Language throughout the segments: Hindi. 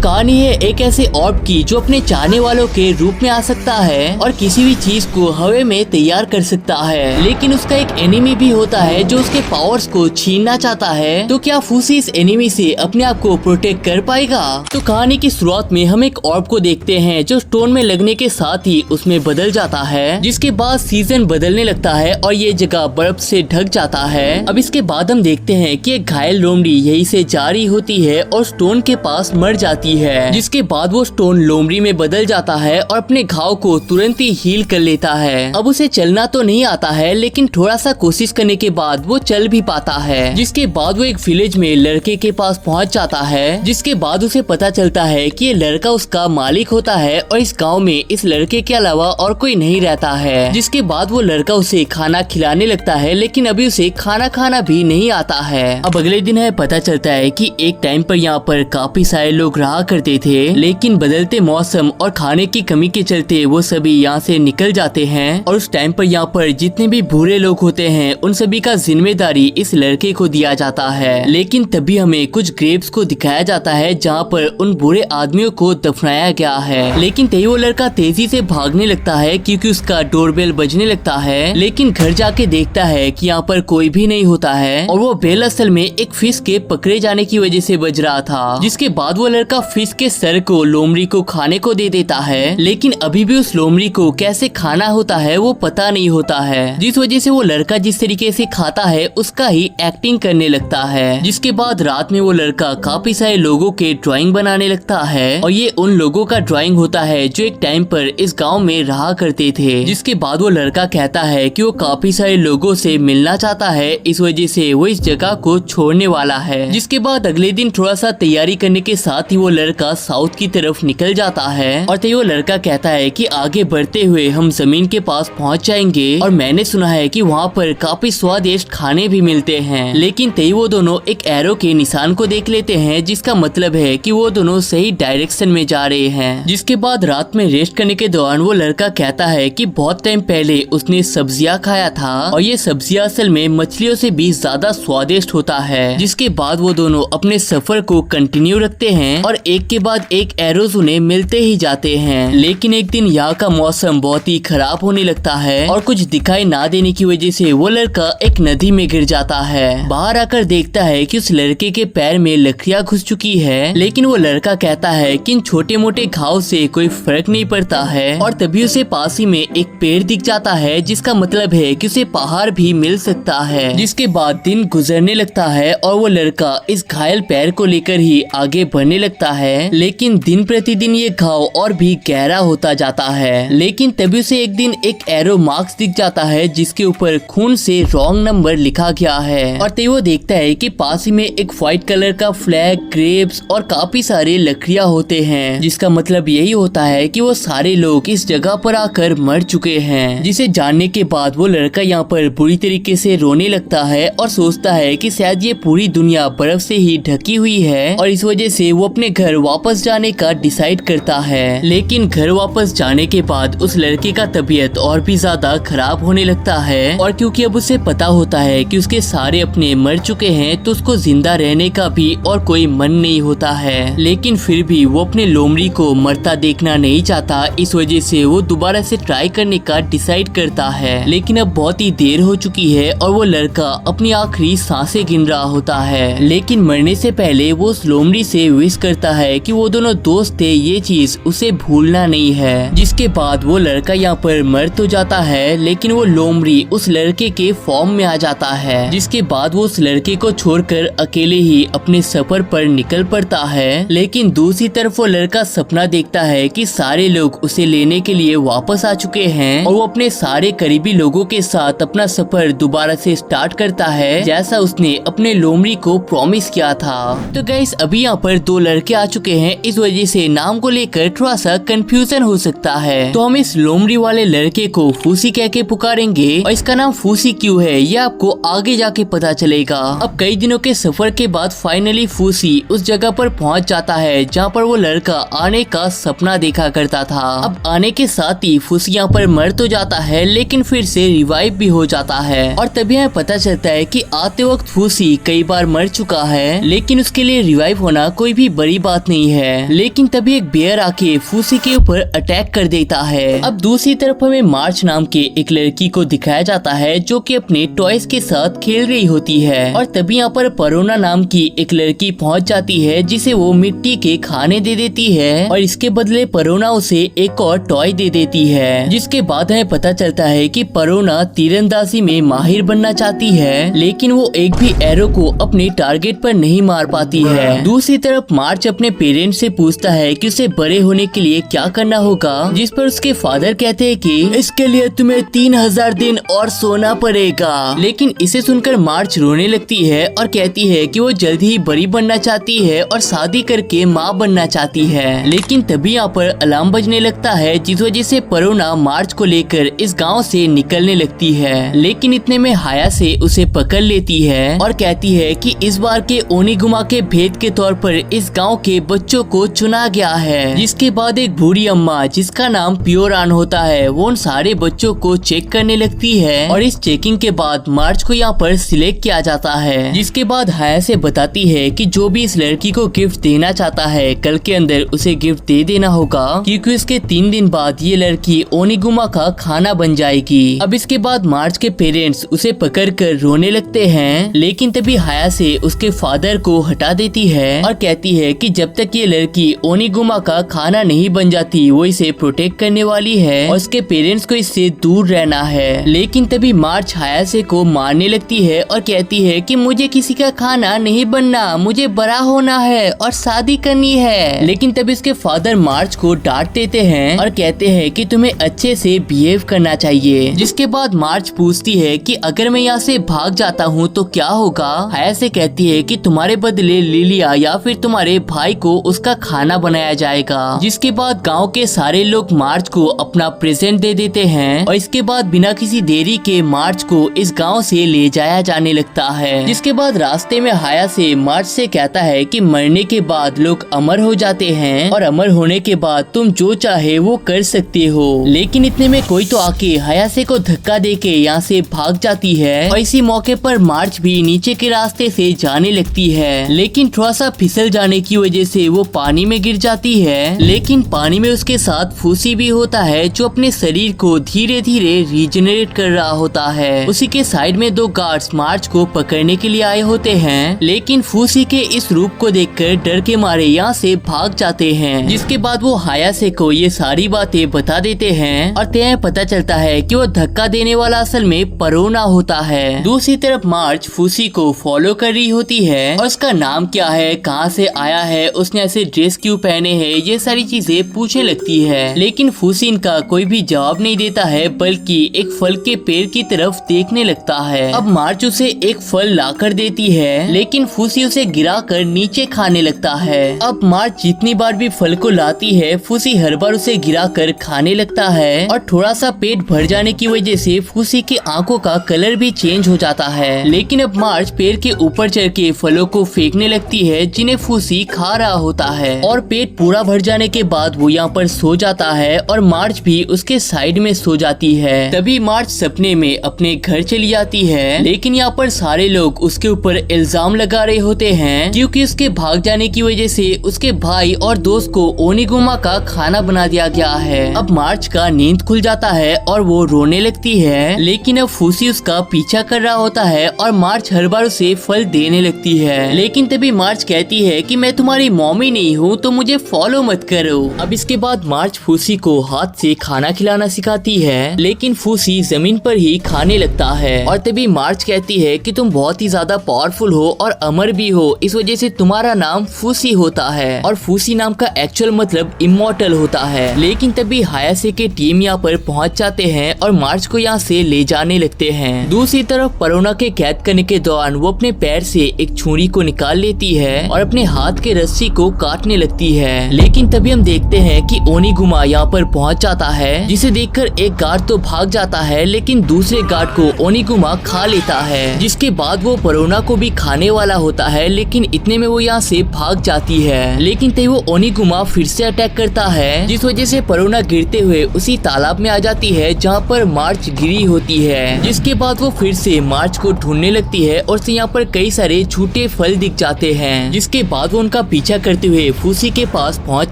कहानी है एक ऐसे ऑर्ब की जो अपने चाहने वालों के रूप में आ सकता है और किसी भी चीज को हवा में तैयार कर सकता है, लेकिन उसका एक एनिमी भी होता है जो उसके पावर्स को छीनना चाहता है। तो क्या फूसी इस एनिमी से अपने आप को प्रोटेक्ट कर पाएगा? तो कहानी की शुरुआत में हम एक ऑर्ब को देखते हैं जो स्टोन में लगने के साथ ही उसमें बदल जाता है, जिसके बाद सीजन बदलने लगता है और ये जगह बर्फ से ढक जाता है। अब इसके बाद हम देखते हैं कि एक घायल लोमड़ी यहीं से जा रही होती है और स्टोन के पास मर जाती है, जिसके बाद वो स्टोन लोमड़ी में बदल जाता है और अपने घाव को तुरंत ही हील कर लेता है। अब उसे चलना तो नहीं आता है, लेकिन थोड़ा सा कोशिश करने के बाद वो चल भी पाता है, जिसके बाद वो एक विलेज में लड़के के पास पहुंच जाता है, जिसके बाद उसे पता चलता है कि ये लड़का उसका मालिक होता है और इस गांव में इस लड़के के अलावा और कोई नहीं रहता है। जिसके बाद वो लड़का उसे खाना खिलाने लगता है, लेकिन अभी उसे खाना खाना भी नहीं आता है। अब अगले दिन है पता चलता है कि एक टाइम पर यहाँ पर काफी सारे लोग रहा करते थे, लेकिन बदलते मौसम और खाने की कमी के चलते वो सभी यहाँ से निकल जाते हैं और उस टाइम पर यहाँ पर जितने भी बुरे लोग होते हैं उन सभी का जिम्मेदारी इस लड़के को दिया जाता है। लेकिन तभी हमें कुछ ग्रेव्स को दिखाया जाता है जहाँ पर उन बुरे आदमियों को दफनाया गया है, लेकिन तभी वो लड़का तेजी से भागने लगता है क्योंकि उसका डोरबेल बजने लगता है, लेकिन घर जाके देखता है कि यहाँ पर कोई भी नहीं होता है और वो बेल असल में एक फिश के पकड़े जाने की वजह से बज रहा था। जिसके बाद वो लड़का फिश के सर को लोमड़ी को खाने को दे देता है, लेकिन अभी भी उस लोमड़ी को कैसे खाना होता है वो पता नहीं होता है, जिस वजह से वो लड़का जिस तरीके से खाता है उसका ही एक्टिंग करने लगता है। जिसके बाद रात में वो लड़का काफी सारे लोगों के ड्राइंग बनाने लगता है और ये उन लोगों का ड्राइंग होता है जो एक टाइम पर इस गाँव में रहा करते थे। जिसके बाद वो लड़का कहता है कि वो काफी सारे लोगों से मिलना चाहता है, इस वजह से वो इस जगह को छोड़ने वाला है। जिसके बाद अगले दिन थोड़ा सा तैयारी करने के साथ ही वो लड़का साउथ की तरफ निकल जाता है और तभी वो लड़का कहता है कि आगे बढ़ते हुए हम जमीन के पास पहुंच जाएंगे और मैंने सुना है कि वहाँ पर काफी स्वादिष्ट खाने भी मिलते हैं। लेकिन तभी वो दोनों एक एरो के निशान को देख लेते हैं, जिसका मतलब है कि वो दोनों सही डायरेक्शन में जा रहे हैं। जिसके बाद रात में रेस्ट करने के दौरान वो लड़का कहता है कि बहुत टाइम पहले उसने सब्जियां खाया था और ये सब्जियां असल में मछलियों से भी ज्यादा स्वादिष्ट होता है। जिसके बाद वो दोनों अपने सफर को कंटिन्यू रखते हैं और एक के बाद एक एरोज उन्हें मिलते ही जाते हैं। लेकिन एक दिन यहाँ का मौसम बहुत ही खराब होने लगता है और कुछ दिखाई ना देने की वजह से वो लड़का एक नदी में गिर जाता है। बाहर आकर देखता है कि उस लड़के के पैर में लकड़ियां घुस चुकी है, लेकिन वो लड़का कहता है कि इन छोटे मोटे घाव से कोई फर्क नहीं पड़ता है और तभी उसे पास ही में एक पेड़ दिख जाता है, जिसका मतलब है कि उसे पहाड़ भी मिल सकता है। जिसके बाद दिन गुजरने लगता है और वो लड़का इस घायल पैर को लेकर ही आगे बढ़ने लगता है, लेकिन दिन प्रतिदिन ये घाव और भी गहरा होता जाता है। लेकिन तभी उसे एक दिन एक एरो मार्क्स दिख जाता है जिसके ऊपर खून से रॉन्ग नंबर लिखा गया है और तभी वो देखता है कि पास ही में एक व्हाइट कलर का फ्लैग, ग्रेप्स और काफी सारे लकड़ियां होते हैं, जिसका मतलब यही होता है कि वो सारे लोग इस जगह पर आकर मर चुके हैं। जिसे जानने के बाद वो लड़का यहाँ पर बुरी तरीके से रोने लगता है और सोचता है कि शायद ये पूरी दुनिया बर्फ से ही ढकी हुई है और इस वजह से वो अपने घर वापस जाने का डिसाइड करता है। लेकिन घर वापस जाने के बाद उस लड़के का तबीयत और भी ज्यादा खराब होने लगता है और क्योंकि अब उसे पता होता है कि उसके सारे अपने मर चुके हैं तो उसको जिंदा रहने का भी और कोई मन नहीं होता है। लेकिन फिर भी वो अपने लोमड़ी को मरता देखना नहीं चाहता, इस वजह से वो दोबारा से ट्राई करने का डिसाइड करता है। लेकिन अब बहुत ही देर हो चुकी है और वो लड़का अपनी आखिरी सांसें गिन रहा होता है। लेकिन मरने से पहले वो उस लोमड़ी से विश करता है कि वो दोनों दोस्त थे, ये चीज उसे भूलना नहीं है। जिसके बाद वो लड़का यहाँ पर मर तो जाता है, लेकिन वो लोमड़ी उस लड़के के फॉर्म में आ जाता है। जिसके बाद वो उस लड़के को छोड़कर अकेले ही अपने सफर पर निकल पड़ता है। लेकिन दूसरी तरफ वो लड़का सपना देखता है कि सारे लोग उसे लेने के लिए वापस आ चुके हैं और वो अपने सारे करीबी लोगों के साथ अपना सफर दोबारा से स्टार्ट करता है, जैसा उसने अपने लोमड़ी को प्रॉमिस किया था। तो गाइस अभी यहाँ पर दो लड़के आ चुके हैं, इस वजह से नाम को लेकर थोड़ा सा कंफ्यूजन हो सकता है। तो हम इस लोमड़ी वाले लड़के को फूसी कह के पुकारेंगे और इसका नाम फूसी क्यों है ये आपको आगे जाके पता चलेगा। अब कई दिनों के सफर के बाद फाइनली फूसी उस जगह पर पहुंच जाता है जहाँ पर वो लड़का आने का सपना देखा करता था। अब आने के साथ ही फूसी यहाँ पर मर तो जाता है, लेकिन फिर से रिवाइव भी हो जाता है और तभी हमें पता चलता है कि आते वक्त फूसी कई बार मर चुका है, लेकिन उसके लिए रिवाइव होना कोई भी बड़ी बात नहीं है। लेकिन तभी एक बेयर आके फूसी के ऊपर अटैक कर देता है। अब दूसरी तरफ हमें मार्च नाम के एक लड़की को दिखाया जाता है जो कि अपने टॉयज के साथ खेल रही होती है। और तभी यहाँ पर परोना नाम की एक लड़की पहुँच जाती है जिसे वो मिट्टी के खाने दे देती है और इसके बदले परोना उसे एक और टॉय दे देती है। जिसके बाद हमें पता चलता है कि परोना तीरंदाजी में माहिर बनना चाहती है, लेकिन वो एक भी एरो को अपने टारगेट पर नहीं मार पाती है। दूसरी तरफ मार्च अपने पेरेंट्स से पूछता है कि उसे बड़े होने के लिए क्या करना होगा, जिस पर उसके फादर कहते हैं कि इसके लिए तुम्हें 3000 दिन और सोना पड़ेगा। लेकिन इसे सुनकर मार्च रोने लगती है और कहती है कि वो जल्द ही बड़ी बनना चाहती है और शादी करके माँ बनना चाहती है। लेकिन तभी यहाँ पर अलार्म बजने लगता है, जिस वजह से परोना मार्च को लेकर इस गांव से निकलने लगती है। लेकिन इतने में हायासे उसे पकड़ लेती है और कहती है कि इस बार के ओनिगुमा के भेद के तौर पर इस गांव के बच्चों को चुना गया है। जिसके बाद एक बूढ़ी अम्मा जिसका नाम प्योरान होता है वो उन सारे बच्चों को चेक करने लगती है और इस चेकिंग के बाद मार्च को यहाँ पर सिलेक्ट किया जाता है। जिसके बाद हायासे बताती है कि जो भी इस लड़की को गिफ्ट देना चाहता है कल के अंदर उसे गिफ्ट दे देना होगा, क्योंकि उसके 3 दिन बाद ये लड़की ओनिगुमा का खाना बन जाएगी। अब इसके बाद मार्च के पेरेंट्स उसे पकड़कर रोने लगते हैं, लेकिन तभी हायासे उसके फादर को हटा देती है और कहती है कि जब तक ये लड़की ओनिगुमा का खाना नहीं बन जाती वो इसे प्रोटेक्ट करने वाली है और उसके पेरेंट्स को इससे दूर रहना है। लेकिन तभी मार्च हायासे को मारने लगती है और कहती है कि मुझे किसी का खाना नहीं बनना, मुझे बड़ा होना है और शादी करनी है। लेकिन तभी इसके फादर मार्च को डांट देते हैं और कहते हैं कि तुम्हें अच्छे से बिहेव करना चाहिए। जिसके बाद मार्च पूछती है कि अगर मैं यहाँ से भाग जाता हूँ तो क्या होगा। हायासे कहती है कि तुम्हारे बदले लिलिया या फिर तुम्हारे भाई को उसका खाना बनाया जाएगा। जिसके बाद गांव के सारे लोग मार्च को अपना प्रेजेंट दे देते हैं और इसके बाद बिना किसी देरी के मार्च को इस गांव से ले जाया जाने लगता है। जिसके बाद रास्ते में हायासे मार्च से कहता है कि मरने के बाद लोग अमर हो जाते हैं और अमर होने के बाद तुम जो चाहे वो कर सकते हो। लेकिन इतने में कोई तो आके हायासे को धक्का देके यहाँ से भाग जाती है और इसी मौके पर मार्च भी नीचे के रास्ते से जाने लगती है, लेकिन थोड़ा सा फिसल जाने की वजह से वो पानी में गिर जाती है। लेकिन पानी में उसके साथ फूसी भी होता है जो अपने शरीर को धीरे धीरे रीजनरेट कर रहा होता है। उसी के साइड में 2 गार्ड्स मार्च को पकड़ने के लिए आए होते हैं, लेकिन फूसी के इस रूप को देखकर डर के मारे यहाँ से भाग जाते हैं। जिसके बाद वो हायासे को ये सारी बातें बता देते हैं और तय पता चलता है कि वो धक्का देने वाला असल में परोना होता है। दूसरी तरफ मार्च फूसी को फॉलो कर रही होती है और उसका नाम क्या है, कहाँ से आया है, उसने ऐसे ड्रेस क्यों पहने हैं, ये सारी चीजें पूछने लगती है। लेकिन फूसी इनका कोई भी जवाब नहीं देता है, बल्कि एक फल के पेड़ की तरफ देखने लगता है। अब मार्च उसे एक फल लाकर देती है, लेकिन फूसी उसे गिराकर नीचे खाने लगता है। अब मार्च जितनी बार भी फल को लाती है फूसी हर बार उसे गिराकर खाने लगता है और थोड़ा सा पेट भर जाने की वजह से फूसी की आंखों का कलर भी चेंज हो जाता है। लेकिन अब मार्च पेड़ के ऊपर चढ़ के फलों को फेंकने लगती है जिन्हें फूसी खा रहा होता है और पेट पूरा भर जाने के बाद वो यहाँ पर सो जाता है और मार्च भी उसके साइड में सो जाती है। तभी मार्च सपने में अपने घर चली जाती है, लेकिन यहाँ पर सारे लोग उसके ऊपर इल्जाम लगा रहे होते हैं क्योंकि उसके भाग जाने की वजह से उसके भाई और दोस्त को ओनिगुमा का खाना बना दिया गया है। अब मार्च का नींद खुल जाता है और वो रोने लगती है, लेकिन अब फूसी उसका पीछा कर रहा होता है और मार्च हर बार उसे फल देने लगती है। लेकिन तभी मार्च कहती है कि मैं तुम्हारी मॉमी नहीं हूँ तो मुझे फॉलो मत करो। अब इसके बाद मार्च फूसी को हाथ से खाना खिलाना सिखाती है, लेकिन फूसी जमीन पर ही खाने लगता है और तभी मार्च कहती है कि तुम बहुत ही ज्यादा पावरफुल हो और अमर भी हो, इस वजह से तुम्हारा नाम फूसी होता है और फूसी नाम का एक्चुअल मतलब इमॉर्टल होता है। लेकिन तभी हायासे के टीम यहाँ पर पहुँच जाते हैं और मार्च को यहाँ से ले जाने लगते हैं। दूसरी तरफ परोना के कैद करने के दौरान वो अपने पैर से एक छुरी को निकाल लेती है और अपने हाथ के रस्सी को काटने लगती है। लेकिन तभी हम देखते हैं कि ओनिगुमा यहाँ पर पहुँच जाता है, जिसे देखकर एक गार्ड तो भाग जाता है, लेकिन दूसरे गार्ड को ओनिगुमा खा लेता है। जिसके बाद वो परोना को भी खाने वाला होता है, लेकिन इतने में वो यहाँ से भाग जाती है। लेकिन तभी वो ओनिगुमा फिर से अटैक करता है, जिस वजह से परोना गिरते हुए उसी तालाब में आ जाती है जहाँ पर मार्च गिरी होती है। जिसके बाद वो फिर से मार्च को ढूंढने लगती है और यहाँ पर कई सारे झूठे फल दिख जाते हैं, जिसके बाद वो उनका पीछा करते हुए फूसी के पास पहुंच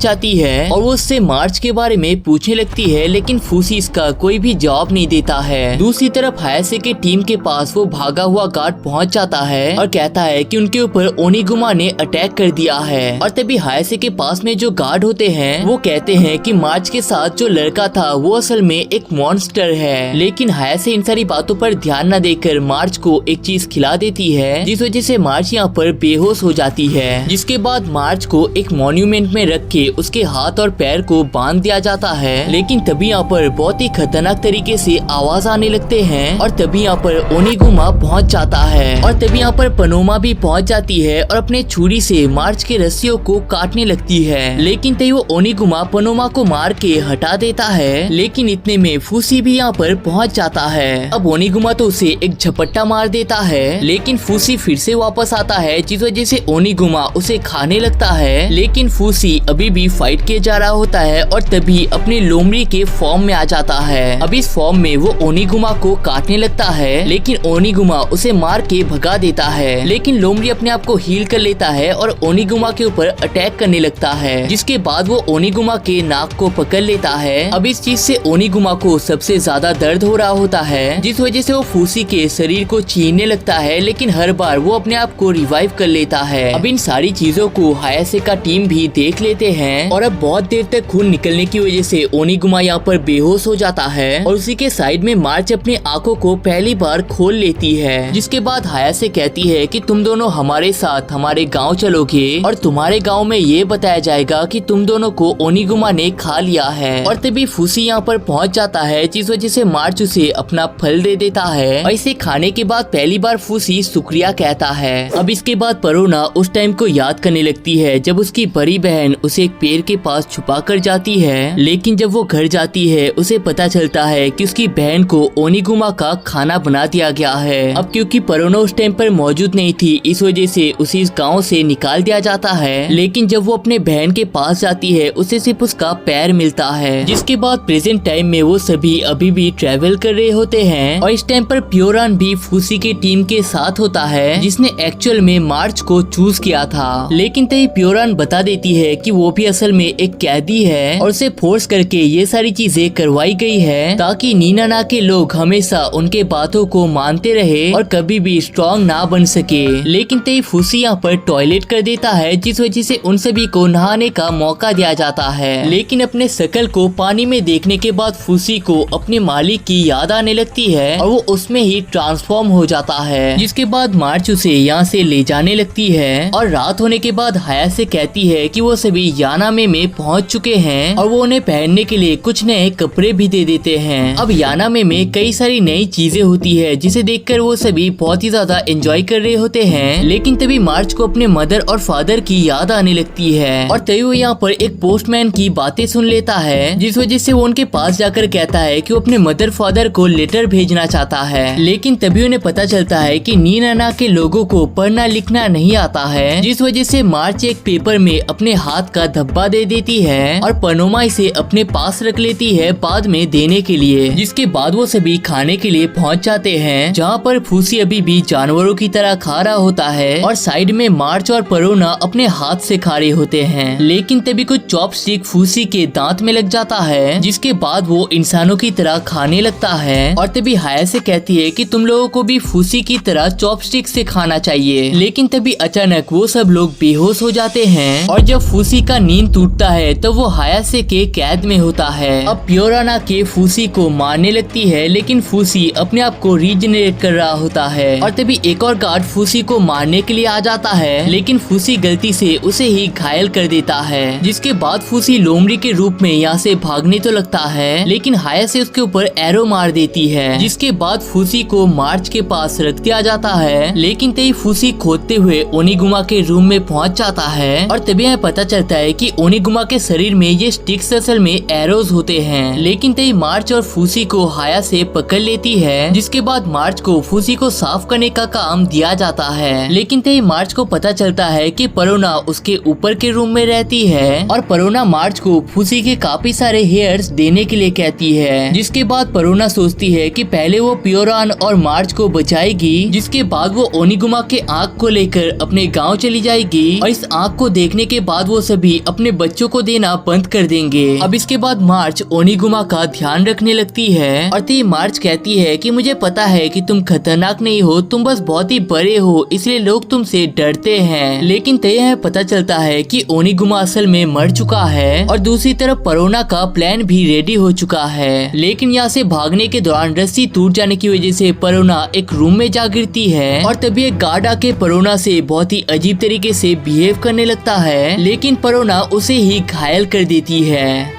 जाती है और वो उससे मार्च के बारे में पूछने लगती है, लेकिन फूसी इसका कोई भी जवाब नहीं देता है। दूसरी तरफ हायासे के टीम के पास वो भागा हुआ गार्ड पहुंच जाता है और कहता है कि उनके ऊपर ओनिगुमा ने अटैक कर दिया है। और तभी हायासे के पास में जो गार्ड होते हैं वो कहते हैं कि मार्च के साथ जो लड़का था वो असल में एक मॉन्स्टर है। लेकिन हायासे इन सारी बातों पर ध्यान न देकर मार्च को एक चीज खिला देती है, जिस वजह से मार्च यहाँ पर बेहोश हो जाती है। जिसके बाद मार्च को एक मॉन्यूमेंट में रख के उसके हाथ और पैर को बांध दिया जाता है। लेकिन तभी यहाँ पर बहुत ही खतरनाक तरीके से आवाज आने लगते हैं और तभी यहाँ पर ओनिगुमा पहुंच जाता है। और तभी यहाँ पर पनोमा भी पहुंच जाती है और अपने छुरी से मार्च के रस्सियों को काटने लगती है। लेकिन तभी वो ओनिगुमा पनोमा को मार के हटा देता है। लेकिन इतने में फूसी भी यहाँ पर पहुंच जाता है। अब ओनिगुमा तो उसे एक झपट्टा मार देता है, लेकिन फूसी फिर से वापस आता है, जिस वजह से ओनिगुमा उसे खाने लगता है। लेकिन फूसी अभी भी फाइट किए जा रहा होता है और तभी अपने लोमड़ी के फॉर्म में आ जाता है। अब इस फॉर्म में वो ओनिगुमा को काटने लगता है, लेकिन ओनिगुमा उसे मार के भगा देता है। लेकिन लोमड़ी अपने आप को हील कर लेता है और ओनिगुमा के ऊपर अटैक करने लगता है, जिसके बाद वो ओनिगुमा के नाक को पकड़ लेता है। अब इस चीज से ओनिगुमा को सबसे ज्यादा दर्द हो रहा होता है, जिस वजह से वो फूसी के शरीर को छीनने लगता है। लेकिन हर बार वो अपने आप को रिवाइव कर लेता है। अब इन सारी चीजों को हायासे का टीम भी देख लेते हैं और अब बहुत देर तक खून निकलने की वजह से ओनिगुमा यहाँ पर बेहोश हो जाता है। और उसी के साइड में मार्च अपनी आंखों को पहली बार खोल लेती है, जिसके बाद हायासे कहती है कि तुम दोनों हमारे साथ हमारे गांव चलोगे और तुम्हारे गांव में ये बताया जाएगा कि तुम दोनों को ओनिगुमा ने खा लिया है। और तभी फूसी यहाँ पर पहुंच जाता है, जिस वजह से मार्च उसे अपना फल दे देता है। और इसे खाने के बाद पहली बार फूसी शुक्रिया कहता है। अब इसके बाद परोना उस टाइम को याद करने लगती है जब उसकी बड़ी बहन उसे एक पेड़ के पास छुपा कर जाती है। लेकिन जब वो घर जाती है उसे पता चलता है कि उसकी बहन को ओनिगुमा का खाना बना दिया गया है। अब क्योंकि परोना उस टाइम पर मौजूद नहीं थी, इस वजह से उसे इस गांव से निकाल दिया जाता है। लेकिन जब वो अपने बहन के पास जाती है उसे सिर्फ उसका पैर मिलता है। जिसके बाद प्रेजेंट टाइम में वो सभी अभी भी ट्रेवल कर रहे होते हैं और इस टाइम पर प्योरान भी फूसी की टीम के साथ होता है, जिसने एक्चुअल में मार्च को चूज किया था। लेकिन तभी प्योरान बता देती है कि वो भी असल में एक कैदी है और उसे फोर्स करके ये सारी चीजें करवाई गई है ताकि नीनाना के लोग हमेशा उनके बातों को मानते रहे और कभी भी स्ट्रॉन्ग ना बन सके। लेकिन तभी फूसी यहाँ पर टॉयलेट कर देता है, जिस वजह से उन सभी को नहाने का मौका दिया जाता है। लेकिन अपने शकल को पानी में देखने के बाद फूसी को अपने मालिक की याद आने लगती है और वो उसमें ही ट्रांसफॉर्म हो जाता है। जिसके बाद मार्च उसे यहाँ से ले जाने लगती है और रात होने के बाद हायासे कहती है कि वो सभी यानामे में पहुँच चुके हैं और वो उन्हें पहनने के लिए कुछ नए कपड़े भी दे देते हैं। अब यानामे में कई सारी नई चीजें होती है, जिसे देखकर वो सभी बहुत ही ज्यादा एंजॉय कर रहे होते हैं। लेकिन तभी मार्च को अपने मदर और फादर की याद आने लगती है और तभी वो यहाँ पर एक पोस्टमैन की बातें सुन लेता है, जिस वजह से वो उनके पास जाकर कहता है कि वो अपने मदर फादर को लेटर भेजना चाहता है। लेकिन तभी उन्हें पता चलता है कि नीनाना के लोगों को पढ़ना लिखना नहीं आता है, जिस वजह से मार्च एक पेपर में अपने हाथ का धब्बा दे देती है और पनोमा इसे अपने पास रख लेती है बाद में देने के लिए। जिसके बाद वो सभी खाने के लिए पहुंच जाते हैं, जहाँ पर फूसी अभी भी जानवरों की तरह खा रहा होता है और साइड में मार्च और परोना अपने हाथ से खा रहे होते हैं। लेकिन तभी कुछ चॉपस्टिक फूसी के दांत में लग जाता है, जिसके बाद वो इंसानों की तरह खाने लगता है। और तभी हायासे कहती है कि तुम लोगों को भी फूसी की तरह चॉपस्टिक से खाना चाहिए। लेकिन तभी अचानक वो सब लोग बेहोश हो जाते हैं और जब फूसी का नींद टूटता है तो वो हायासे के कैद में होता है। अब प्योराना के फूसी को मारने लगती है, लेकिन फूसी अपने आप को रीजनरेट कर रहा होता है। और तभी एक और गार्ड फूसी को मारने के लिए आ जाता है, लेकिन फूसी गलती से उसे ही घायल कर देता है। जिसके बाद फूसी लोमड़ी के रूप में यहाँ से भागने तो लगता है, लेकिन हायासे उसके ऊपर एरो मार देती है। जिसके बाद फूसी को मार्च के पास रख दिया जाता है। लेकिन तभी फूसी खोदते हुए ओनिगुमा के रूम में पहुंच जाता है और तभी हमें पता चलता है कि ओनिगुमा के शरीर में ये स्टिक्स असल में एरोज होते हैं। लेकिन तभी मार्च और फूसी को हायासे पकड़ लेती है, जिसके बाद मार्च को फूसी को साफ करने का काम दिया जाता है। लेकिन तभी मार्च को पता चलता है कि परोना उसके ऊपर के रूम में रहती है और परोना मार्च को फूसी के काफी सारे हेयर्स देने के लिए कहती है। जिसके बाद परोना सोचती है कि पहले वो प्योरान और मार्च को बचाएगी, जिसके बाद वो ओनिगुमा के आँख को लेकर अपने गाँव चली जाएगी और और इस आँख को देखने के बाद वो सभी अपने बच्चों को देना बंद कर देंगे। अब इसके बाद मार्च ओनिगुमा का ध्यान रखने लगती है और तभी मार्च कहती है कि मुझे पता है कि तुम खतरनाक नहीं हो, तुम बस बहुत ही बड़े हो, इसलिए लोग तुमसे डरते हैं। लेकिन तय है पता चलता है कि ओनिगुमा असल में मर चुका है और दूसरी तरफ परोना का प्लान भी रेडी हो चुका है। लेकिन यहाँ से भागने के दौरान रस्सी टूट जाने की वजह से परोना एक रूम में जा गिरती है और तभी एक गार्ड आके परोना से बहुत ही अजीब तरीके से बिहेव करने लगता है, लेकिन परोना उसे ही घायल कर देती है।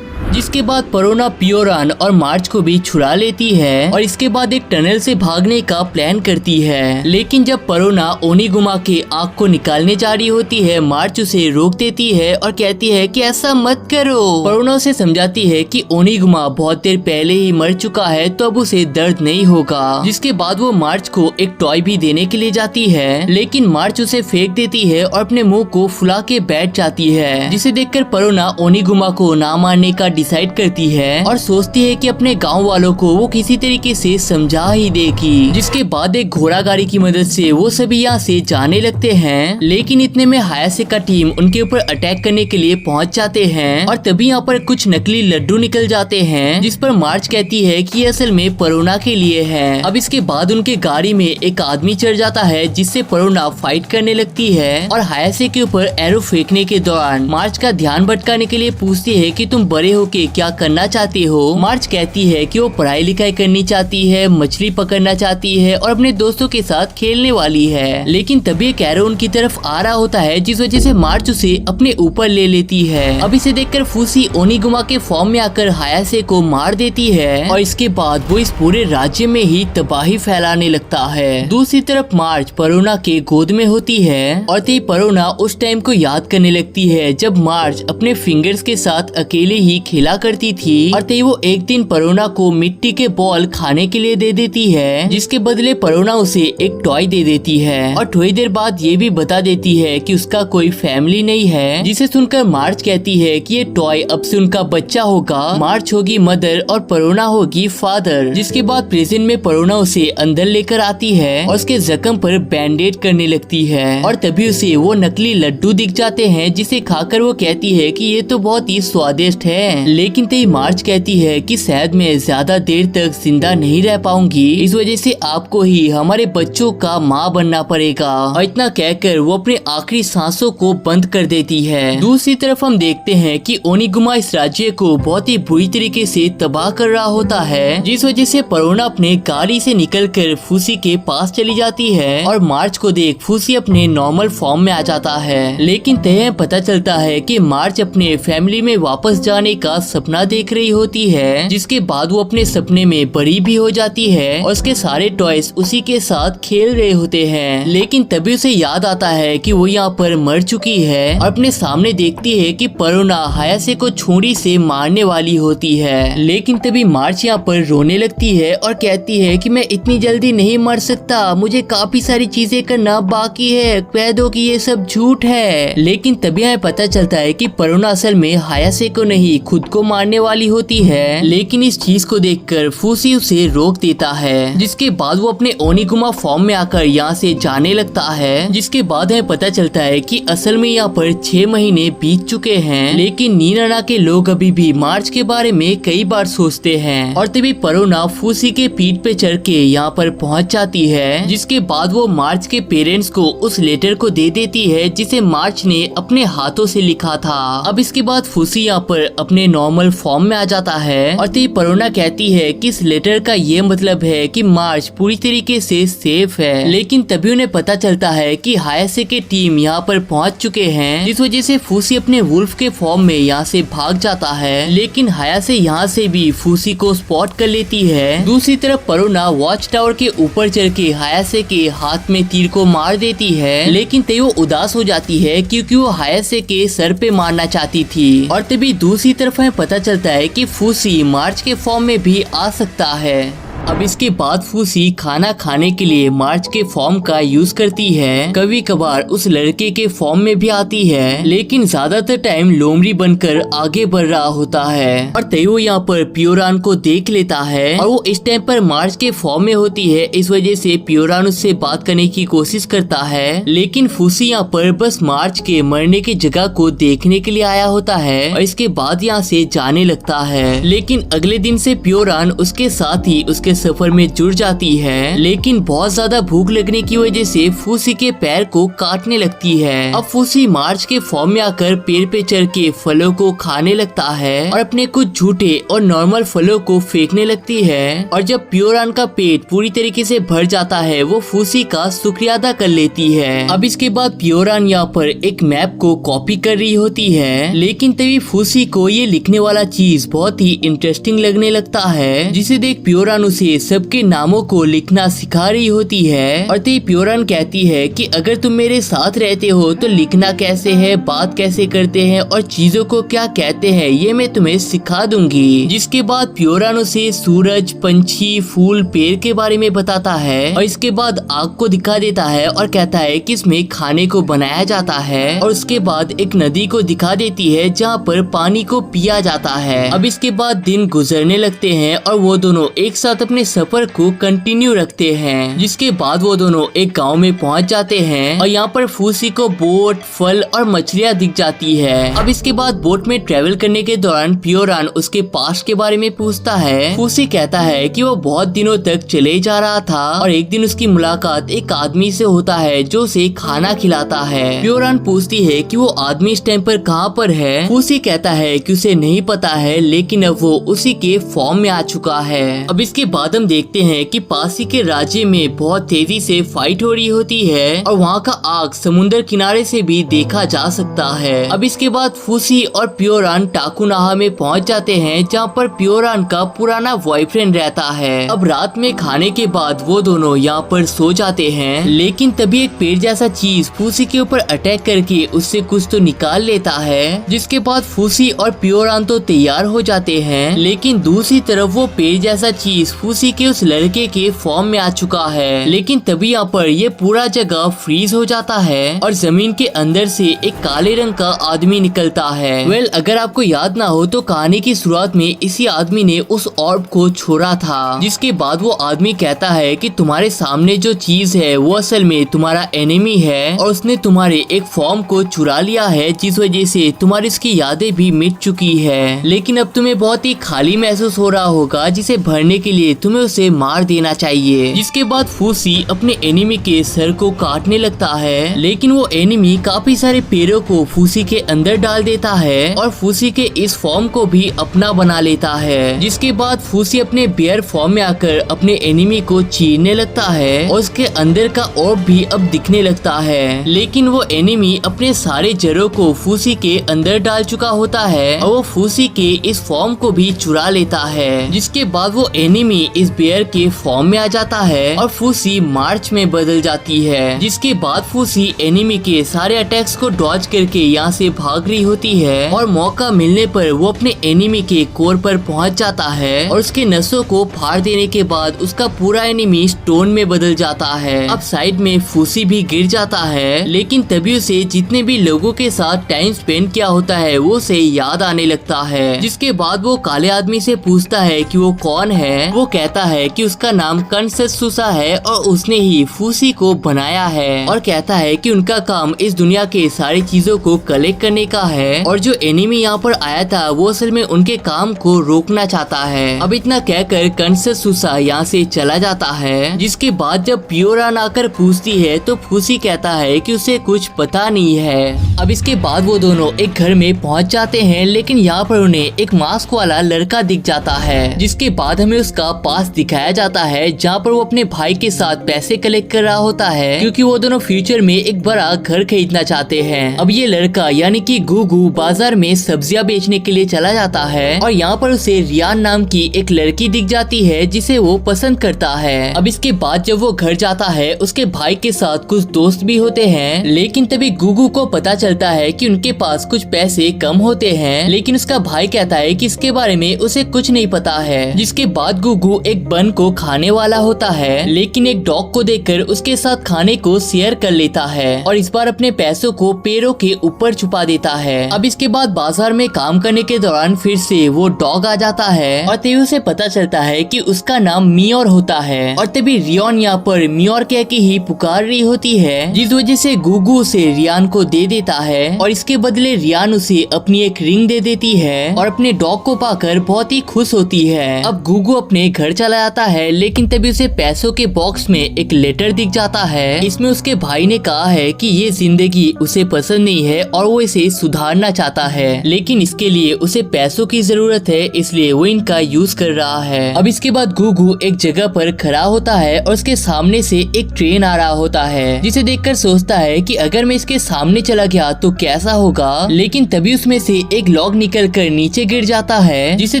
जिसके बाद परोना पियोरान और मार्च को भी छुड़ा लेती है और इसके बाद एक टनल से भागने का प्लान करती है। लेकिन जब परोना ओनिगुमा के आँख को निकालने जा रही होती है, मार्च उसे रोक देती है और कहती है कि ऐसा मत करो। परोना उसे समझाती है कि ओनिगुमा बहुत देर पहले ही मर चुका है, तो अब उसे दर्द नहीं होगा। जिसके बाद वो मार्च को एक टॉय भी देने के लिए जाती है, लेकिन मार्च उसे फेंक देती है और अपने मुंह को फुला के बैठ जाती है। जिसे देखकर परोना ओनिगुमा को ना मारने का डिसाइड करती है और सोचती है कि अपने गांव वालों को वो किसी तरीके से समझा ही देगी। जिसके बाद एक घोड़ा गाड़ी की मदद से वो सभी यहाँ से जाने लगते हैं, लेकिन इतने में हायासे का टीम उनके ऊपर अटैक करने के लिए पहुंच जाते हैं और तभी यहाँ पर कुछ नकली लड्डू निकल जाते हैं, जिस पर मार्च कहती है कि असल में परोना के लिए है। अब इसके बाद उनके गाड़ी में एक आदमी चढ़ जाता है, जिससे परोना फाइट करने लगती है और हायासे के ऊपर एरो फेंकने के दौरान मार्च का ध्यान भटकाने के लिए पूछती है कि तुम बड़े होके क्या करना चाहती हो। मार्च कहती है कि वो पढ़ाई लिखाई करनी चाहती है, मछली पकड़ना चाहती है और अपने दोस्तों के साथ खेलने वाली है। लेकिन तभी एक एरो उनकी तरफ आ रहा होता है, जिस वजह से मार्च उसे अपने ऊपर ले लेती है। अब इसे देखकर फूसी ओनिगुमा के फॉर्म में आकर हायासे को मार देती है और इसके बाद वो इस पूरे राज्य में ही तबाही फैलाने लगता है। दूसरी तरफ मार्च परोना के गोद में होती है और तभी परोना उस टाइम को याद करने लगती है जब मार्च अपने फिंगर्स के साथ अकेले ही खेला करती थी और तभी वो एक दिन परोना को मिट्टी के बॉल खाने के लिए दे देती है, जिसके बदले परोना उसे एक टॉय दे देती है और थोड़ी देर बाद ये भी बता देती है कि उसका कोई फैमिली नहीं है। जिसे सुनकर मार्च कहती है कि ये टॉय अब से उनका बच्चा होगा, मार्च होगी मदर और परोना होगी फादर। जिसके बाद प्रिजन में परोना उसे अंदर लेकर आती है और उसके जख्म पर बैंडेड करने लगती है और तभी उसे वो नकली लड्डू दिख जाते हैं, जिसे खाकर वो कहती है कि ये तो बहुत ही स्वादिष्ट है। लेकिन तभी मार्च कहती है कि शायद मैं ज्यादा देर तक जिंदा नहीं रह पाऊंगी, इस वजह से आपको ही हमारे बच्चों का माँ बनना पड़ेगा। और इतना कहकर वो अपने आखिरी सांसों को बंद कर देती है। दूसरी तरफ हम देखते हैं कि ओनिगुमा इस राज्य को बहुत ही बुरी तरीके से तबाह कर रहा होता है, जिस वजह से परोना अपने गाड़ी से निकलकर फूसी के पास चली जाती है और मार्च को देख फूसी अपने नॉर्मल फॉर्म में आ जाता है। लेकिन तय पता चलता है कि मार्च अपने फैमिली में वापस जाने का सपना देख रही होती है, जिसके बाद वो अपने सपने में बड़ी भी हो जाती है और उसके सारे टॉयज उसी के साथ खेल रहे होते हैं। लेकिन तभी उसे याद आता है कि वो यहाँ पर मर चुकी है और अपने सामने देखती है कि परोना हायासे को छुरी से मारने वाली होती है। लेकिन तभी मार्च यहाँ पर रोने लगती है और कहती है कि मैं इतनी जल्दी नहीं मर सकता, मुझे काफी सारी चीजें करना बाकी है, कह दो कि ये सब झूठ है। लेकिन तभी हमें पता चलता है कि परोना असल में हायासे को नहीं खुद को मारने वाली होती है। लेकिन इस चीज को देखकर फूसी उसे रोक देता है, जिसके बाद वो अपने ओनिगुमा फॉर्म में आकर यहाँ से जाने लगता है। जिसके बाद हमें पता चलता है कि असल में यहाँ पर 6 महीने बीत चुके हैं, लेकिन नीनाना के लोग अभी भी मार्च के बारे में कई बार सोचते हैं। और तभी परोना फूसी के पीठ पे चढ़ के यहाँ पर पहुँच जाती है, जिसके बाद वो मार्च के पेरेंट्स को उस लेटर को दे देती है जिसे मार्च ने अपने हाथों से लिखा था। अब इसके बाद फूसी यहाँ पर अपने नॉर्मल फॉर्म में आ जाता है और तभी परोना कहती है कि इस लेटर का ये मतलब है कि मार्च पूरी तरीके से सेफ है। लेकिन तभी उन्हें पता चलता है कि हायासे के टीम यहाँ पर पहुँच चुके हैं, जिस वजह से फूसी अपने वुल्फ के फॉर्म में यहाँ से भाग जाता है। लेकिन हायासे यहाँ से भी फूसी को स्पॉट कर लेती है। दूसरी तरफ परोना वॉच टावर के ऊपर चढ़ के हायासे के हाथ में तीर को मार देती है, लेकिन तभी वो उदास हो जाती है क्योंकि वो हायासे के सर पे मारना चाहती थी। और तभी दूसरी तरफ हमें पता चलता है कि फूसी मार्च के फॉर्म में भी आ सकता है। अब इसके बाद फूसी खाना खाने के लिए मार्च के फॉर्म का यूज करती है। कभी कभार उस लड़के के फॉर्म में भी आती है, लेकिन ज्यादातर टाइम लोमड़ी बनकर आगे बढ़ रहा होता है। और तेयो यहाँ पर प्योरान को देख लेता है और वो इस टाइम पर मार्च के फॉर्म में होती है। इस वजह से प्योरान उससे बात करने की कोशिश करता है, लेकिन फूसी यहाँ पर बस मार्च के मरने की जगह को देखने के लिए आया होता है और इसके बाद यहाँ से जाने लगता है। लेकिन अगले दिन से प्योरान उसके साथ ही उसके सफर में जुड़ जाती है, लेकिन बहुत ज्यादा भूख लगने की वजह से फूसी के पैर को काटने लगती है। अब फूसी मार्च के फॉर्म में आकर पेड़ पे चढ़ के फलों को खाने लगता है और अपने कुछ झूठे और नॉर्मल फलों को फेंकने लगती है। और जब प्योरान का पेट पूरी तरीके से भर जाता है, वो फूसी का शुक्रिया अदा कर लेती है। अब इसके बाद प्योरान यहाँ पर एक मैप को कॉपी कर रही होती है, लेकिन तभी फूसी को ये लिखने वाला चीज बहुत ही इंटरेस्टिंग लगने लगता है, जिसे देख प्योरान उसे सबके नामों को लिखना सिखा रही होती है। और तभी प्योरान कहती है कि अगर तुम मेरे साथ रहते हो तो लिखना कैसे है, बात कैसे करते हैं और चीजों को क्या कहते हैं ये मैं तुम्हें सिखा दूंगी। जिसके बाद प्योरान उसे सूरज, पंछी, फूल, पेड़ के बारे में बताता है और इसके बाद आग को दिखा देता है और कहता है कि इसमें खाने को बनाया जाता है। और उसके बाद एक नदी को दिखा देती है जहाँ पर पानी को पिया जाता है। अब इसके बाद दिन गुजरने लगते हैं और वो दोनों एक साथ अपने सफर को कंटिन्यू रखते हैं। जिसके बाद वो दोनों एक गांव में पहुंच जाते हैं और यहाँ पर फूसी को बोट, फल और मछलियाँ दिख जाती है। अब इसके बाद बोट में ट्रेवल करने के दौरान प्योरान उसके पास्ट के बारे में पूछता है। फूसी कहता है कि वो बहुत दिनों तक चले जा रहा था और एक दिन उसकी मुलाकात एक आदमी से होता है जो उसे खाना खिलाता है। प्योरान पूछती है कि वो आदमी इस टाइम पर कहाँ पर है। फूसी कहता है कि उसे नहीं पता है, लेकिन अब वो उसी के फॉर्म में आ चुका है। अब इसके बाद हम देखते हैं कि पास ही के राज्य में बहुत तेजी से फाइट हो रही होती है और वहाँ का आग समुद्र किनारे से भी देखा जा सकता है। अब इसके बाद फूसी और प्योरान टाकुनाहा में पहुँच जाते हैं, जहाँ पर प्योरान का पुराना बॉयफ्रेंड रहता है। अब रात में खाने के बाद वो दोनों यहाँ पर सो जाते हैं, लेकिन तभी एक पेड़ जैसा चीज फूसी के ऊपर अटैक करके उससे कुछ तो निकाल लेता है। जिसके बाद फूसी और प्योरान तो तैयार हो जाते हैं, लेकिन दूसरी तरफ वो पेड़ जैसा चीज फूसी के उस लड़के के फॉर्म में आ चुका है। लेकिन तभी यहाँ पर ये पूरा जगह फ्रीज हो जाता है और जमीन के अंदर से एक काले रंग का आदमी निकलता है। वेल, अगर आपको याद ना हो तो कहानी की शुरुआत में इसी आदमी ने उस ऑर्ब को छोड़ा था। जिसके बाद वो आदमी कहता है कि तुम्हारे सामने जो चीज है वो असल में तुम्हारा एनिमी है और उसने तुम्हारे एक फॉर्म को चुरा लिया है, जिस वजह से तुम्हारी इसकी यादें भी मिट चुकी है। लेकिन अब तुम्हें बहुत ही खाली महसूस हो रहा होगा, जिसे भरने के लिए तुम्हें उसे मार देना चाहिए। जिसके बाद फूसी अपने एनिमी के सर को काटने लगता है, लेकिन वो एनिमी काफी सारे पेड़ों को फूसी के अंदर डाल देता है और फूसी के इस फॉर्म को भी अपना बना लेता है। जिसके बाद फूसी अपने बेयर फॉर्म में आकर अपने एनिमी को चीरने लगता है और उसके अंदर का ऑर्ब भी अब दिखने लगता है। लेकिन वो एनिमी अपने सारे जड़ों को फूसी के अंदर डाल चुका होता है और वो फूसी के इस फॉर्म को भी चुरा लेता है। जिसके बाद वो एनिमी इस बेयर के फॉर्म में आ जाता है और फूसी मार्च में बदल जाती है। जिसके बाद फूसी एनिमी के सारे अटैक्स को डॉज करके यहाँ से भाग रही होती है और मौका मिलने पर वो अपने एनिमी के कोर पर पहुँच जाता है और उसके नसों को फाड़ देने के बाद उसका पूरा एनिमी स्टोन में बदल जाता है। अब साइड में फूसी भी गिर जाता है, लेकिन तभी उसे जितने भी लोगों के साथ टाइम स्पेंड किया होता है वो उसे याद आने लगता है। जिसके बाद वो काले आदमी से पूछता है कि वो कौन है। वो कहता है कि उसका नाम कंसेसुसा है और उसने ही फूसी को बनाया है और कहता है कि उनका काम इस दुनिया के सारी चीजों को कलेक्ट करने का है और जो एनिमी यहाँ पर आया था वो असल में उनके काम को रोकना चाहता है। अब इतना कहकर कंसेसुसा यहाँ से चला जाता है। जिसके बाद जब प्योरान आकर पूछती है तो फूसी कहता है कि उसे कुछ पता नहीं है। अब इसके बाद वो दोनों एक घर में पहुंच जाते हैं, लेकिन यहाँ पर उन्हें एक मास्क वाला लड़का दिख जाता है। जिसके बाद हमें उसका पास दिखाया जाता है, जहाँ पर वो अपने भाई के साथ पैसे कलेक्ट कर रहा होता है, क्योंकि वो दोनों फ्यूचर में एक बड़ा घर खरीदना चाहते हैं। अब ये लड़का यानी कि गुगू बाजार में सब्जियां बेचने के लिए चला जाता है और यहाँ पर उसे रियान नाम की एक लड़की दिख जाती है जिसे वो पसंद करता है। अब इसके बाद जब वो घर जाता है उसके भाई के साथ कुछ दोस्त भी होते हैं, लेकिन तभी गुगू को पता चलता है कि उनके पास कुछ पैसे कम होते हैं, लेकिन उसका भाई कहता है कि इसके बारे में उसे कुछ नहीं पता है। जिसके बाद गुगू गुगू एक बन को खाने वाला होता है, लेकिन एक डॉग को देखकर उसके साथ खाने को शेयर कर लेता है और इस बार अपने पैसों को पैरों के ऊपर छुपा देता है। अब इसके बाद बाजार में काम करने के दौरान फिर से वो डॉग आ जाता है और तभी उसे पता चलता है कि उसका नाम मियोर होता है और तभी रियान यहाँ पर मियोर कह के ही पुकार रही होती है, जिस वजह से गुगू उसे रियान को दे देता है और इसके बदले रियान उसे अपनी एक रिंग दे देती है और अपने डॉग को पाकर बहुत ही खुश होती है। अब गुगू अपने घर चला जाता है, लेकिन तभी उसे पैसों के बॉक्स में एक लेटर दिख जाता है। इसमें उसके भाई ने कहा है कि ये जिंदगी उसे पसंद नहीं है और वो इसे सुधारना चाहता है, लेकिन इसके लिए उसे पैसों की जरूरत है, इसलिए वो इनका यूज कर रहा है। अब इसके बाद गुगू एक जगह पर खड़ा होता है और उसके सामने से एक ट्रेन आ रहा होता है, जिसे देखकर सोचता है कि अगर मैं इसके सामने चला गया तो कैसा होगा, लेकिन तभी उसमें से एक लॉग निकलकर नीचे गिर जाता है, जिसे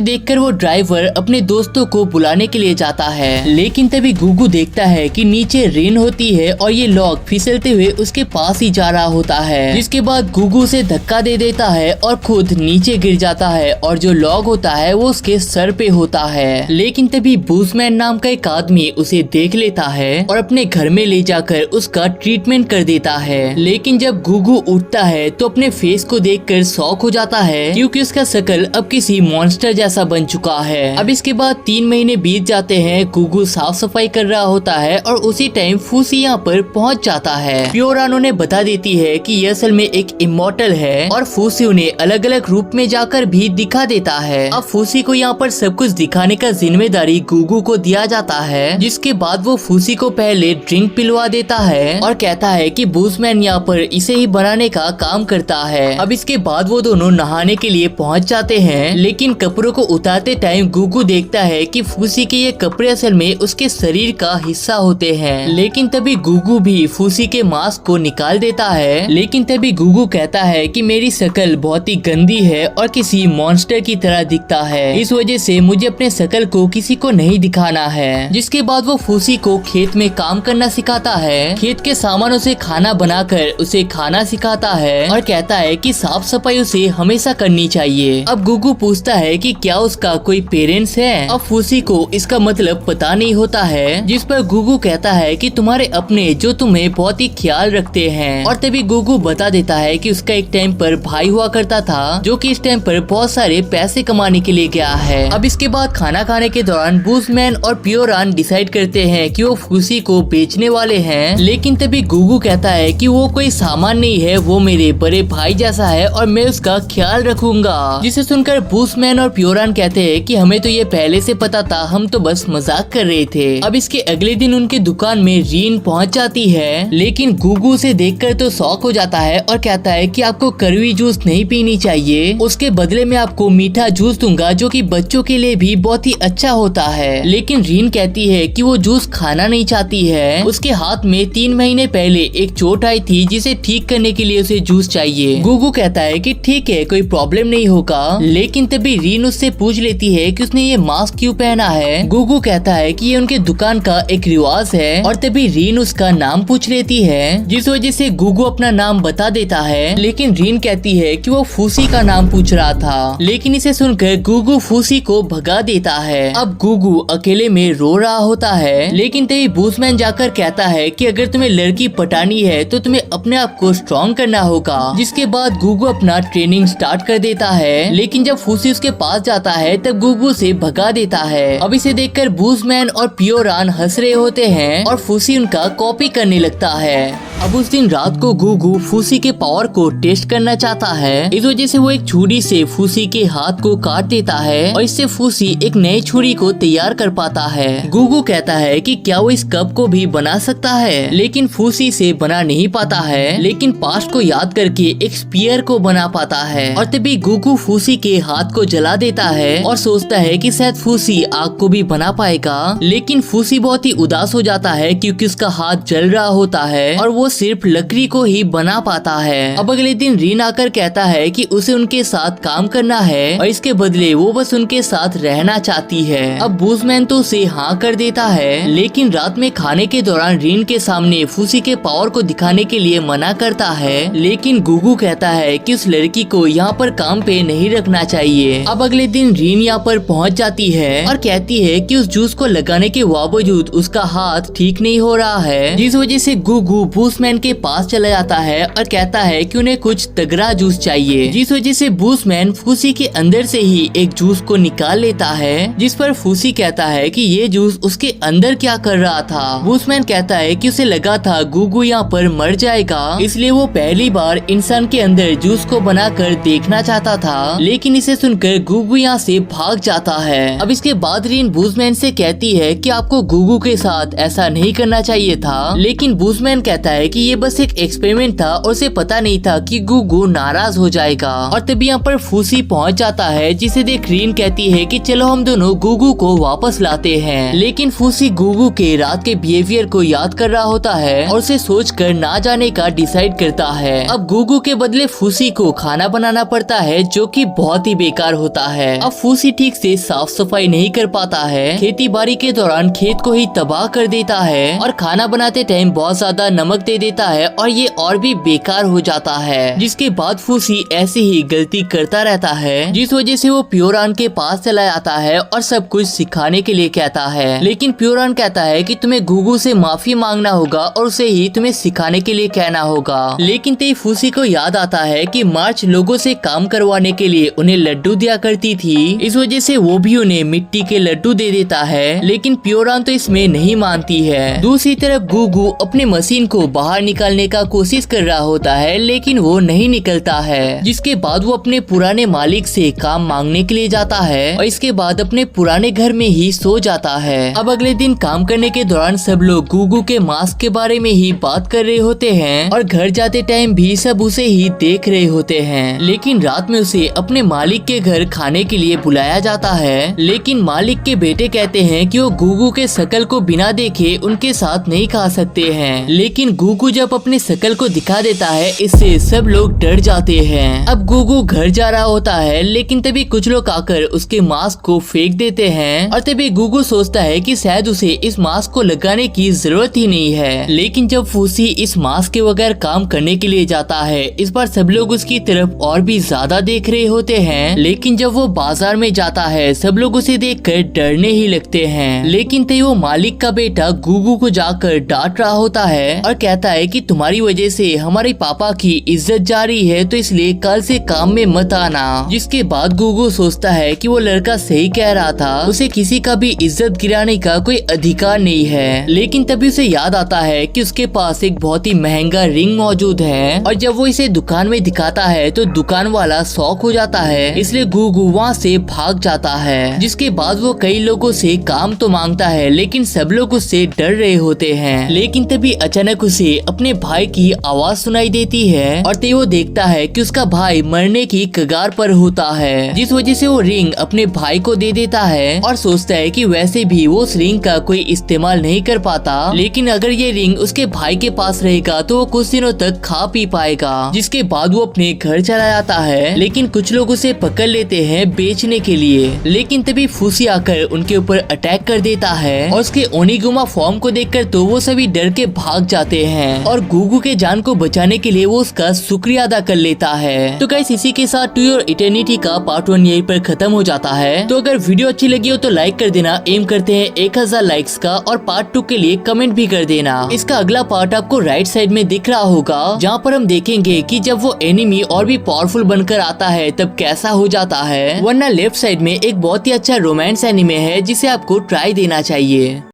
देखकर वो ड्राइवर अपने दोस्तों को बुलाने के लिए जाता है। लेकिन तभी गुगू देखता है कि नीचे रेन होती है और ये लॉग फिसलते हुए उसके पास ही जा रहा होता है, जिसके बाद गुगू से धक्का दे देता है और खुद नीचे गिर जाता है और जो लॉग होता है वो उसके सर पे होता है। लेकिन तभी बूसमैन नाम का एक आदमी उसे देख लेता है और अपने घर में ले जाकर उसका ट्रीटमेंट कर देता है। लेकिन जब गुगू उठता है तो अपने फेस को देखकर शॉक हो जाता है, क्योंकि उसका शकल अब किसी मॉन्स्टर जैसा बन चुका है। अब इसके बाद 3 महीने बीत जाते हैं। गुगू साफ सफाई कर रहा होता है और उसी टाइम फूसी यहाँ पर पहुँच जाता है। प्योरान उन्हें बता देती है कि ये असल में एक इमॉर्टल है और फूसी उन्हें अलग अलग रूप में जाकर भी दिखा देता है। अब फूसी को यहाँ पर सब कुछ दिखाने का जिम्मेदारी गुगू को दिया जाता है, जिसके बाद वो फूसी को पहले ड्रिंक पिलवा देता है और कहता है कि बूसमैन यहाँ पर इसे ही बनाने का काम करता है। अब इसके बाद वो दोनों नहाने के लिए पहुँच जाते हैं, लेकिन कपड़ों को उतारते टाइम गुगू देखता है कि फूसी के ये कपड़े असल में उसके शरीर का हिस्सा होते हैं। लेकिन तभी गुगू भी फूसी के मास्क को निकाल देता है, लेकिन तभी गुगू कहता है कि मेरी शक्ल बहुत ही गंदी है और किसी मॉन्स्टर की तरह दिखता है, इस वजह से मुझे अपने शक्ल को किसी को नहीं दिखाना है। जिसके बाद वो फूसी को खेत में काम करना सिखाता है, खेत के सामानों से खाना बनाकर उसे खाना सिखाता है और कहता है कि साफ सफाई उसे हमेशा करनी चाहिए। अब गुगू पूछता है कि क्या उसका कोई पेरेंट्स है। अब फूसी को इसका मतलब पता नहीं होता है, जिस पर गुगू कहता है कि तुम्हारे अपने जो तुम्हें बहुत ही ख्याल रखते हैं। और तभी गुगू बता देता है कि उसका एक टाइम पर भाई हुआ करता था, जो कि इस टाइम पर बहुत सारे पैसे कमाने के लिए गया है। अब इसके बाद खाना खाने के दौरान बूसमैन और प्योरान डिसाइड करते हैं कि वो फूसी को बेचने वाले हैं, लेकिन तभी गुगू कहता है कि वो कोई सामान नहीं है, वो मेरे बड़े भाई जैसा है और मैं उसका ख्याल रखूंगा। जिसे सुनकर बूसमैन और प्योरान कहते हैं कि हमें तो ये पहले से पता था, हम तो बस मजाक कर रहे थे। अब इसके अगले दिन उनके दुकान में रीन पहुंच जाती है, लेकिन गुगू से देखकर तो शॉक हो जाता है और कहता है कि आपको कड़वी जूस नहीं पीनी चाहिए, उसके बदले में आपको मीठा जूस दूंगा जो कि बच्चों के लिए भी बहुत ही अच्छा होता है। लेकिन रीन कहती है कि वो जूस खाना नहीं चाहती है, उसके हाथ में 3 महीने पहले एक चोट आई थी जिसे ठीक करने के लिए उसे जूस चाहिए। गुगू कहता है कि ठीक है, कोई प्रॉब्लम नहीं होगा, लेकिन तभी रीन उससे पूछ लेती है कि उसने ये मास्क क्यों पहना है। गुगू कहता है कि ये उनके दुकान का एक रिवाज है और तभी रीन उसका नाम पूछ लेती है, जिस वजह से गुगू अपना नाम बता देता है। लेकिन रीन कहती है कि वो फूसी का नाम पूछ रहा था, लेकिन इसे सुनकर गुगू फूसी को भगा देता है। अब गुगू अकेले में रो रहा होता है, लेकिन तभी बूसमैन जाकर कहता है कि अगर तुम्हें लड़की पटानी है तो तुम्हें अपने आप को स्ट्रॉन्ग करना होगा। जिसके बाद गुगू अपना ट्रेनिंग स्टार्ट कर देता है, लेकिन जब फूसी उसके पास जाता है तब गुगू से भगा देता है। अब इसे देखकर बूसमैन और प्योरान हंस रहे होते हैं और फूसी उनका कॉपी करने लगता है। अब उस दिन रात को गुगू फूसी के पावर को टेस्ट करना चाहता है, इस वजह से वो एक छुरी से फूसी के हाथ को काट देता है और इससे फूसी एक नई छुरी को तैयार कर पाता है। गुगू कहता है कि क्या वो इस कप को भी बना सकता है, लेकिन फूसी से बना नहीं पाता है, लेकिन पास्ट को याद करके एक स्पीयर को बना पाता है। और तभी गुगू फूसी के हाथ को जला देता है और सोचता है कि शायद फूसी आग को भी बना पाएगा, लेकिन फूसी बहुत ही उदास हो जाता है क्योंकि उसका हाथ जल रहा होता है और वो सिर्फ लकड़ी को ही बना पाता है। अब अगले दिन रीन आकर कहता है कि उसे उनके साथ काम करना है और इसके बदले वो बस उनके साथ रहना चाहती है। अब बूजमैन तो उसे हाँ कर देता है, लेकिन रात में खाने के दौरान रीन के सामने फूसी के पावर को दिखाने के लिए मना करता है, लेकिन गुगू कहता है कि उस लड़की को यहाँ पर काम पे नहीं रखना चाहिए। अब अगले दिन रीन यहाँ पर पहुँच जाती है और कहती है कि उस जूस को लगाने के बावजूद उसका हाथ ठीक नहीं हो रहा है, जिस वजह से गुगू बूसमैन के पास चला जाता है और कहता है कि उन्हें कुछ तगड़ा जूस चाहिए, जिस वजह से बूसमैन फूसी के अंदर से ही एक जूस को निकाल लेता है, जिस पर फूसी कहता है कि ये जूस उसके अंदर क्या कर रहा था। बूसमैन कहता है कि उसे लगा था गुगू यहाँ पर मर जाएगा, इसलिए वो पहली बार इंसान के अंदर जूस को बनाकर देखना चाहता था, लेकिन इसे सुनकर गुगू यहाँ से भाग जाता है। अब इसके बाद रीन बूसमैन से कहती है कि आपको गुगू के साथ ऐसा नहीं करना चाहिए था, लेकिन बूसमैन कहता है कि ये बस एक एक्सपेरिमेंट था और उसे पता नहीं था कि गुगू नाराज हो जाएगा। और तभी यहाँ पर फूसी पहुँच जाता है, जिसे देख रीन कहती है कि चलो हम दोनों गुगू को वापस लाते हैं, लेकिन फूसी गुगू के रात के बिहेवियर को याद कर रहा होता है और उसे सोचकर ना जाने का डिसाइड करता है। अब गुगू के बदले फूसी को खाना बनाना पड़ता है, जो कि बहुत ही बेकार होता है। अब फूसी ठीक से साफ सफाई नहीं कर पाता है, खेती बाड़ी के दौरान खेत को ही तबाह कर देता है और खाना बनाते टाइम बहुत ज्यादा नमक दे देता है और ये और भी बेकार हो जाता है। जिसके बाद फूसी ऐसे ही गलती करता रहता है, जिस वजह से वो प्योरान के पास चला जाता है और सब कुछ सिखाने के लिए कहता है, लेकिन प्योरान कहता है कि तुम्हें गुगू से माफी मांगना होगा और उसे ही तुम्हें सिखाने के लिए कहना होगा। लेकिन तभी फूसी को याद आता है कि मार्च लोगों से काम करवाने के लिए उन्हें लड्डू दिया करती थी, इस वजह से वो भी उन्हें मिट्टी के लड्डू दे देता है, लेकिन प्योरान तो इसमें नहीं मानती है। दूसरी तरफ गुगू अपने मशीन को बाहर निकालने का कोशिश कर रहा होता है, लेकिन वो नहीं निकलता है, जिसके बाद वो अपने पुराने मालिक से काम मांगने के लिए जाता है और इसके बाद अपने पुराने घर में ही सो जाता है। अब अगले दिन काम करने के दौरान सब लोग गुगू के मास्क के बारे में ही बात कर रहे होते हैं और घर जाते टाइम भी सब उसे ही देख रहे होते हैं, लेकिन रात में उसे अपने मालिक के घर खाने के लिए बुलाया जाता है, लेकिन मालिक के बेटे कहते हैं कि वो गुगू के शकल को बिना देखे उनके साथ नहीं खा सकते हैं, लेकिन गुगू जब अपने शकल को दिखा देता है, इससे सब लोग डर जाते हैं। अब गुगू घर जा रहा होता है, लेकिन तभी कुछ लोग आकर उसके मास्क को फेंक देते हैं और तभी गुगू सोचता है कि शायद उसे इस मास्क को लगाने की जरूरत ही नहीं है, लेकिन जब फूसी इस मास्क के बगैर काम करने के लिए जाता है, इस बार सब लोग उसकी तरफ और भी ज्यादा देख रहे होते हैं, लेकिन जब वो बाजार में जाता है सब लोग उसे देखकर डरने ही लगते हैं, लेकिन तभी वो मालिक का बेटा गुगू को जाकर डांट रहा होता है और कहता है कि तुम्हारी वजह से हमारे पापा की इज्जत जा रही है, तो इसलिए कल से काम में मत आना। जिसके बाद गुगू सोचता है कि वो लड़का सही कह रहा था, उसे किसी का भी इज्जत गिराने का कोई अधिकार नहीं है, लेकिन तभी उसे याद आता है कि उसके पास एक बहुत ही महंगा रिंग मौजूद है और जब वो इसे दुकान में दिखाता है तो दुकान वाला शॉक हो जाता है, इसलिए गुगू वहाँ से भाग जाता है। जिसके बाद वो कई लोगों से काम तो मांगता है, लेकिन सब लोग उससे डर रहे होते हैं, लेकिन तभी अचानक उसे अपने भाई की आवाज सुनाई देती है और तभी वो देखता है कि उसका भाई मरने की कगार पर होता है, जिस वजह से वो रिंग अपने भाई को दे देता है और सोचता है कि वैसे भी वो उस रिंग का कोई इस्तेमाल नहीं कर पाता, लेकिन अगर ये रिंग उसके भाई के पास रहेगा तो वो कुछ दिनों तक खा पी पाएगा। जिसके बाद वो अपने घर चला जाता है, लेकिन कुछ लोग उसे पकड़ लेते हैं बेचने के लिए, लेकिन तभी फूसी आकर उनके ऊपर अटैक कर देता है और उसके ओनिगुमा फॉर्म को देखकर तो वो सभी डर के भाग जाते हैं और गुगू के जान को बचाने के लिए वो उसका शुक्रिया अदा कर लेता है। तो गाइस इसी के साथ टू योर इटर्निटी का पार्ट 1 यहीं पर खत्म हो जाता है। तो अगर वीडियो अच्छी लगी हो तो लाइक कर देना, एम करते हैं 1000 लाइक्स का, और पार्ट 2 के लिए कमेंट भी कर देना। इसका अगला पार्ट आपको राइट साइड में दिख रहा होगा, जहाँ पर हम देखेंगे कि जब वो एनिमी और भी पावरफुल बनकर आता है तब कैसा हो जाता है, वरना लेफ्ट साइड में एक बहुत ही अच्छा रोमांस एनिमे है जिसे आपको ट्राई देना चाहिए।